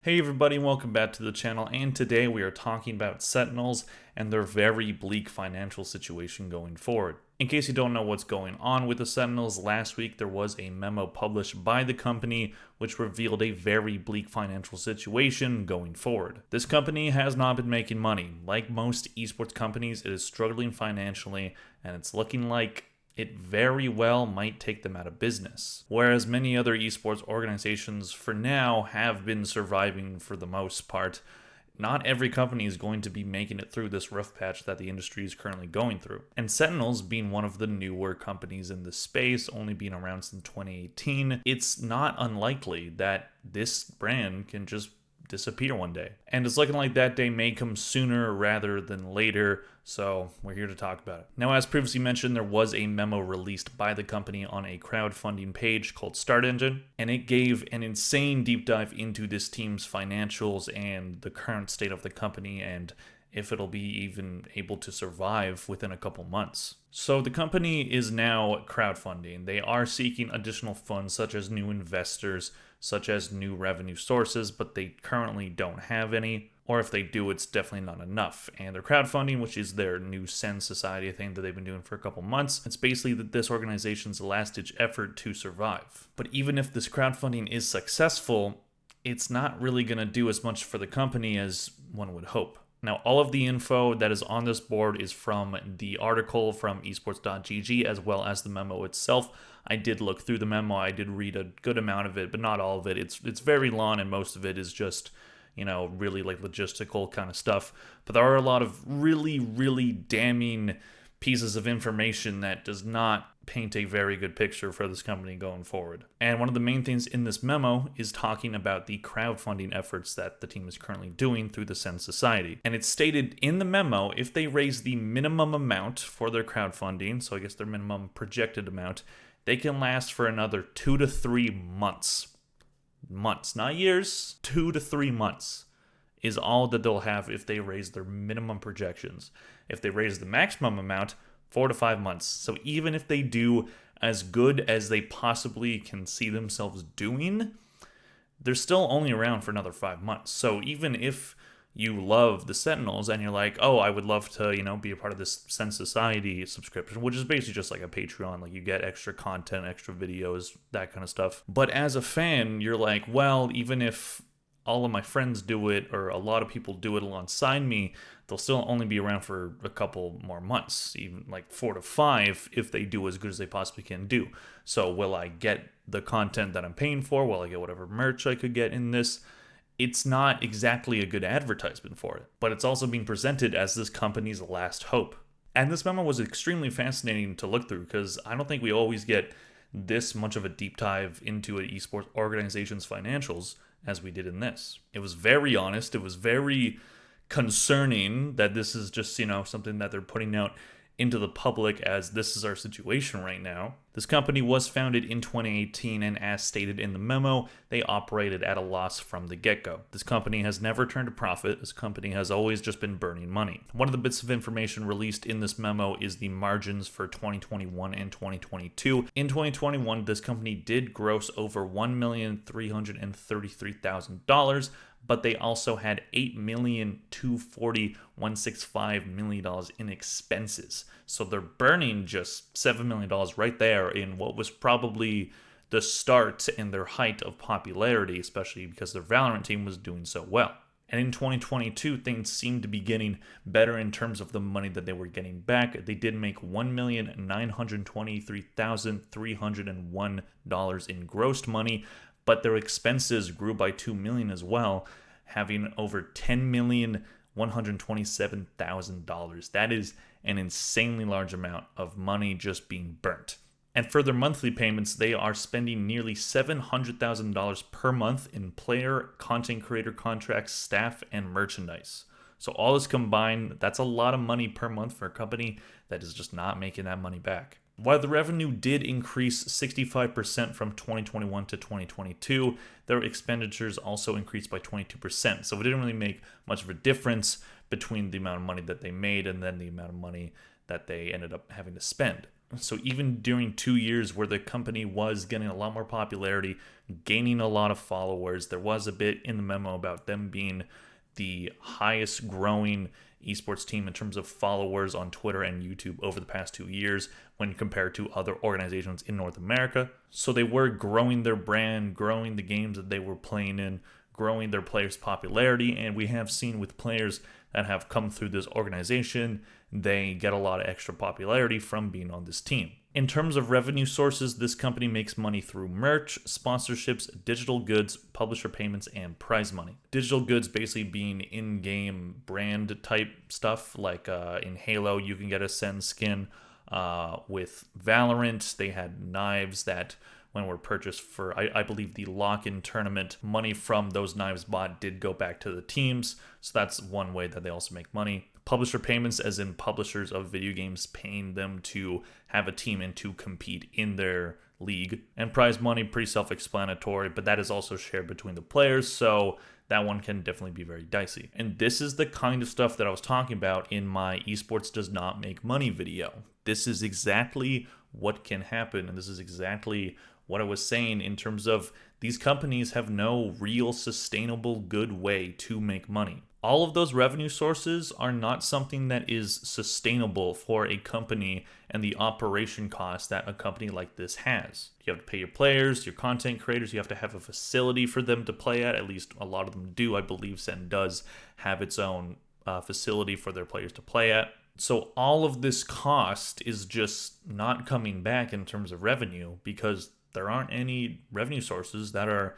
Hey everybody, welcome back to the channel, and today we are talking about Sentinels and their very bleak financial situation going forward. In case you don't know what's going on with the Sentinels, last week there was a memo published by the company which revealed a very bleak financial situation going forward. This company has not been making money. Like most esports companies, it is struggling financially, and it's looking like it very well might take them out of business. Whereas many other esports organizations for now have been surviving for the most part, not every company is going to be making it through this rough patch that the industry is currently going through. And Sentinels, being one of the newer companies in the space, only being around since 2018, it's not unlikely that this brand can just disappear one day. And it's looking like that day may come sooner rather than later, so we're here to talk about it. Now, as previously mentioned, there was a memo released by the company on a crowdfunding page called Start Engine, and it gave an insane deep dive into this team's financials and the current state of the company and if it'll be even able to survive within a couple months. So the company is now crowdfunding. They are seeking additional funds such as new investors, such as new revenue sources, but they currently don't have any. Or if they do, it's definitely not enough. And their crowdfunding, which is their new Sen Society thing that they've been doing for a couple months, it's basically this organization's last-ditch effort to survive. But even if this crowdfunding is successful, it's not really going to do as much for the company as one would hope. Now, all of the info that is on this board is from the article from esports.gg as well as the memo itself. I did look through the memo. I did read a good amount of it, but not all of it. It's very long, and most of it is just, really like logistical kind of stuff. But there are a lot of really damning pieces of information that does not paint a very good picture for this company going forward. And one of the main things in this memo is talking about the crowdfunding efforts that the team is currently doing through the Sen Society. And it's stated in the memo, if they raise the minimum amount for their crowdfunding, so I guess their minimum projected amount, they can last for another 2 to 3 months. Months, not years. 2 to 3 months is all that they'll have if they raise their minimum projections. If they raise the maximum amount, 4 to 5 months. So even if they do as good as they possibly can see themselves doing, they're still only around for another 5 months. So even if you love the Sentinels and you're like, oh, I would love to, be a part of this Sen Society subscription, which is basically just like a Patreon, like you get extra content, extra videos, that kind of stuff. But as a fan, you're like, well, even if all of my friends do it or a lot of people do it alongside me, they'll still only be around for a couple more months, even like 4 to 5 if they do as good as they possibly can do. So will I get the content that I'm paying for? Will I get whatever merch I could get in this? It's not exactly a good advertisement for it, but it's also being presented as this company's last hope. And this memo was extremely fascinating to look through because I don't think we always get this much of a deep dive into an esports organization's financials as we did in this. It was very honest. It was very concerning that this is just, something that they're putting out into the public as this is our situation right now. This company was founded in 2018, and as stated in the memo, they operated at a loss from the get-go. This company has never turned a profit. This company has always just been burning money. One of the bits of information released in this memo is the margins for 2021 and 2022. In 2021, this company did gross over $1,333,000, but they also had $8,240,165 in expenses. So they're burning just $7 million right there in what was probably the start and their height of popularity, especially because their Valorant team was doing so well. And in 2022, things seemed to be getting better in terms of the money that they were getting back. They did make $1,923,301 in gross money, but their expenses grew by $2 million as well, having over $10,127,000. That is an insanely large amount of money just being burnt. And for their monthly payments, they are spending nearly $700,000 per month in player, content creator contracts, staff, and merchandise. So all this combined, that's a lot of money per month for a company that is just not making that money back. While the revenue did increase 65% from 2021 to 2022, their expenditures also increased by 22%. So it didn't really make much of a difference between the amount of money that they made and then the amount of money that they ended up having to spend. So even during 2 years where the company was getting a lot more popularity, gaining a lot of followers, there was a bit in the memo about them being the highest growing esports team in terms of followers on Twitter and YouTube over the past 2 years when compared to other organizations in North America. So they were growing their brand, growing the games that they were playing in, growing their players' popularity, and we have seen with players that have come through this organization, they get a lot of extra popularity from being on this team. In terms of revenue sources, this company makes money through merch, sponsorships, digital goods, publisher payments, and prize money. Digital goods basically being in-game brand type stuff, like in Halo, you can get a Sen skin. With Valorant, they had knives that when were purchased for, I believe, the lock-in tournament, money from those knives bought did go back to the teams. So that's one way that they also make money. Publisher payments, as in publishers of video games paying them to have a team and to compete in their league. And prize money, pretty self-explanatory, but that is also shared between the players, so that one can definitely be very dicey. And this is the kind of stuff that I was talking about in my Esports Does Not Make Money video. This is exactly what can happen, and this is exactly what I was saying in terms of these companies have no real sustainable good way to make money. All of those revenue sources are not something that is sustainable for a company and the operation costs that a company like this has. You have to pay your players, your content creators, you have to have a facility for them to play at least a lot of them do. I believe Sen does have its own facility for their players to play at. So all of this cost is just not coming back in terms of revenue because there aren't any revenue sources that are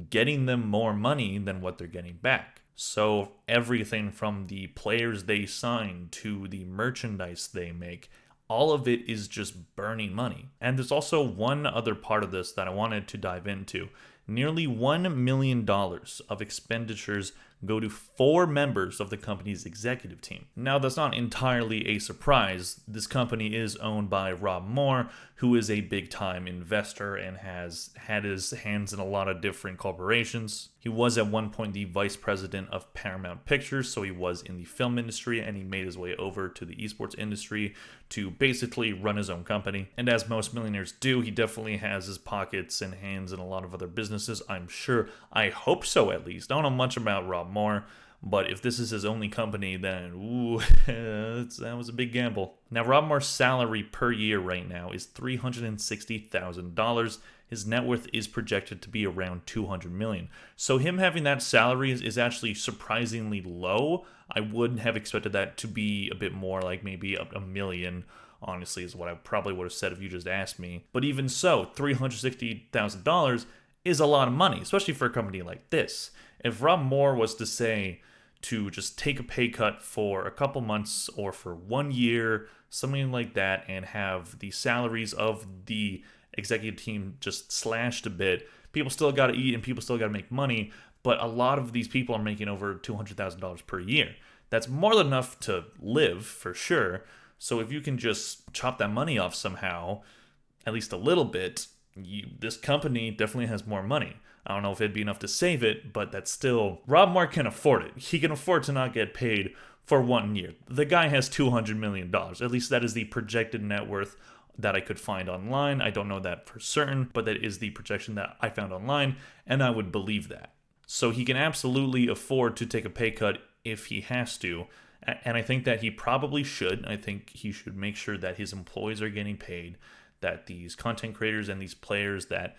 getting them more money than what they're getting back. So everything from the players they sign to the merchandise they make, all of it is just burning money. And there's also one other part of this that I wanted to dive into. Nearly $1 million of expenditures go to 4 members of the company's executive team. Now, that's not entirely a surprise. This company is owned by Rob Moore, who is a big-time investor and has had his hands in a lot of different corporations. He was at one point the vice president of Paramount Pictures, so he was in the film industry, and he made his way over to the esports industry to basically run his own company. And as most millionaires do, he definitely has his pockets and hands in a lot of other businesses, I'm sure. I hope so, at least. I don't know much about Rob Moore, but if this is his only company, then ooh, that was a big gamble. Now, Rob Moore's salary per year right now is $360,000. His net worth is projected to be around $200 million. So him having that salary is actually surprisingly low. I wouldn't have expected that to be a bit more, like maybe a million, honestly, is what I probably would have said if you just asked me. But even so, $360,000 is a lot of money, especially for a company like this. If Rob Moore was to say to just take a pay cut for a couple months or for 1 year, something like that, and have the salaries of the executive team just slashed a bit, people still got to eat and people still got to make money, but a lot of these people are making over $200,000 per year. That's more than enough to live, for sure. So if you can just chop that money off somehow, at least a little bit, this company definitely has more money. I don't know if it'd be enough to save it, but that's still... Rob Moore can afford it. He can afford to not get paid for 1 year. The guy has $200 million. At least that is the projected net worth that I could find online. I don't know that for certain, but that is the projection that I found online, and I would believe that. So he can absolutely afford to take a pay cut if he has to, and I think that he probably should. I think he should make sure that his employees are getting paid, that these content creators and these players that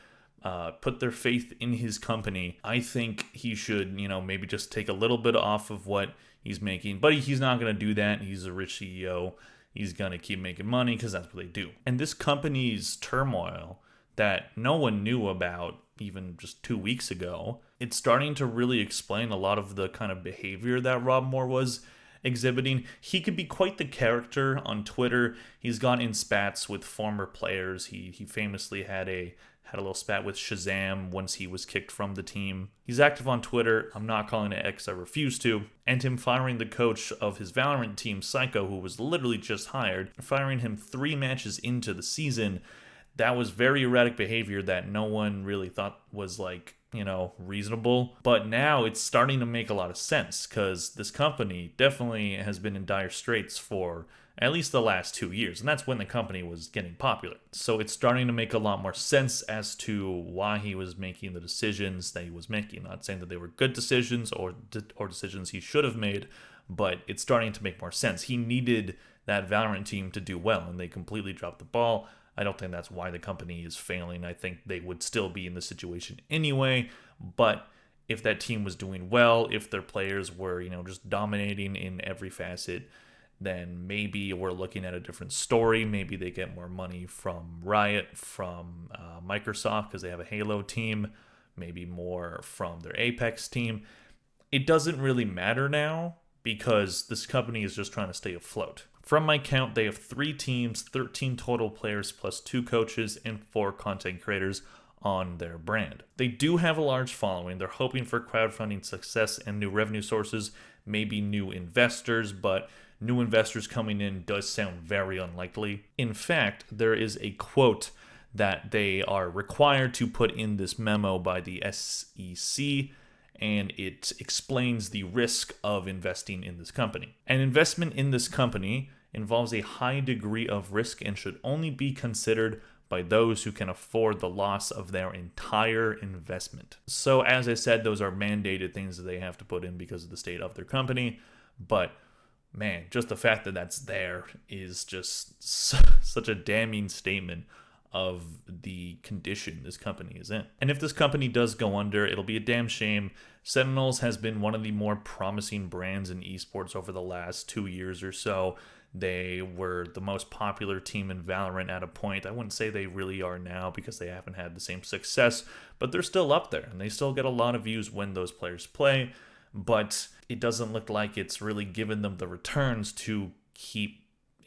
put their faith in his company, I think he should, maybe just take a little bit off of what he's making. But he's not going to do that. He's a rich CEO. He's going to keep making money because that's what they do. And this company's turmoil that no one knew about even just 2 weeks ago, it's starting to really explain a lot of the kind of behavior that Rob Moore was exhibiting. He could be quite the character on Twitter. He's gone in spats with former players. He famously had a little spat with Shazam once he was kicked from the team. He's active on Twitter. I'm not calling it X, I refuse to. And him firing the coach of his Valorant team, Psycho, who was literally just hired, firing him 3 matches into the season, that was very erratic behavior that no one really thought was reasonable. But now it's starting to make a lot of sense because this company definitely has been in dire straits for at least the last 2 years, and that's when the company was getting popular. So it's starting to make a lot more sense as to why he was making the decisions that he was making. Not saying that they were good decisions or decisions he should have made, but it's starting to make more sense. He needed that Valorant team to do well, and they completely dropped the ball. I don't think that's why the company is failing. I think they would still be in this situation anyway, but if that team was doing well, if their players were, just dominating in every facet, then maybe we're looking at a different story. Maybe they get more money from Riot, from Microsoft, because they have a Halo team, maybe more from their Apex team. It doesn't really matter now because this company is just trying to stay afloat. From my count, they have 3 teams, 13 total players, plus 2 coaches and 4 content creators on their brand. They do have a large following. They're hoping for crowdfunding success and new revenue sources, maybe new investors, but new investors coming in does sound very unlikely. In fact, there is a quote that they are required to put in this memo by the SEC, and it explains the risk of investing in this company. An investment in this company involves a high degree of risk and should only be considered by those who can afford the loss of their entire investment. So as I said, those are mandated things that they have to put in because of the state of their company. But man, just the fact that that's there is just such a damning statement of the condition this company is in. And if this company does go under, it'll be a damn shame. Sentinels has been one of the more promising brands in esports over the last 2 years or so. They were the most popular team in Valorant at a point. I wouldn't say they really are now because they haven't had the same success, but they're still up there and they still get a lot of views when those players play, but it doesn't look like it's really given them the returns to keep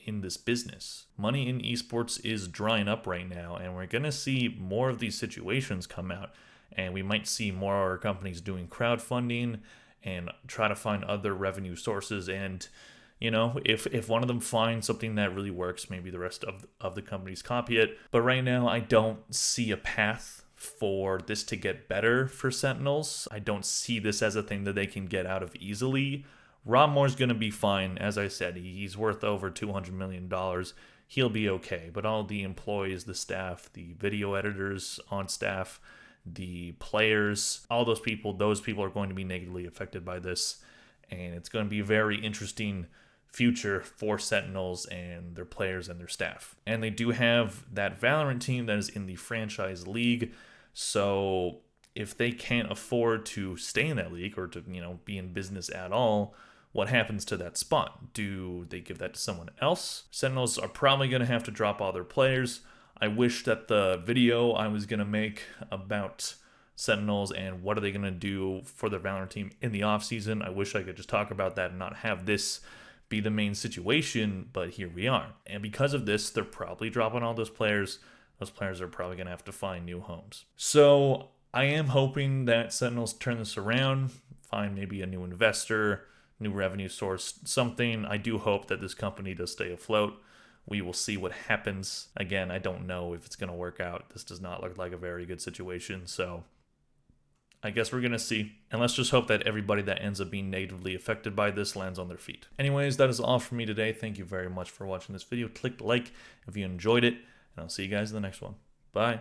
in this business. Money in esports is drying up right now, and we're going to see more of these situations come out, and we might see more companies doing crowdfunding and try to find other revenue sources. And if one of them finds something that really works, maybe the rest of the companies copy it. But right now, I don't see a path for this to get better for Sentinels. I don't see this as a thing that they can get out of easily. Rob Moore's going to be fine. As I said, he's worth over $200 million. He'll be okay. But all the employees, the staff, the video editors on staff, the players, all those people are going to be negatively affected by this. And it's going to be a very interesting future for Sentinels and their players and their staff. And they do have that Valorant team that is in the franchise league. So if they can't afford to stay in that league or to, be in business at all, what happens to that spot? Do they give that to someone else? Sentinels are probably going to have to drop all their players. I wish that the video I was going to make about Sentinels and what are they going to do for their Valorant team in the offseason, I wish I could just talk about that and not have this be the main situation, but here we are. And because of this, they're probably dropping all those players. Those players are probably going to have to find new homes. So I am hoping that Sentinels turn this around, find maybe a new investor, new revenue source, something. I do hope that this company does stay afloat. We will see what happens. Again, I don't know if it's going to work out. This does not look like a very good situation, so I guess we're going to see. And let's just hope that everybody that ends up being negatively affected by this lands on their feet. Anyways, that is all from me today. Thank you very much for watching this video. Click like if you enjoyed it, and I'll see you guys in the next one. Bye.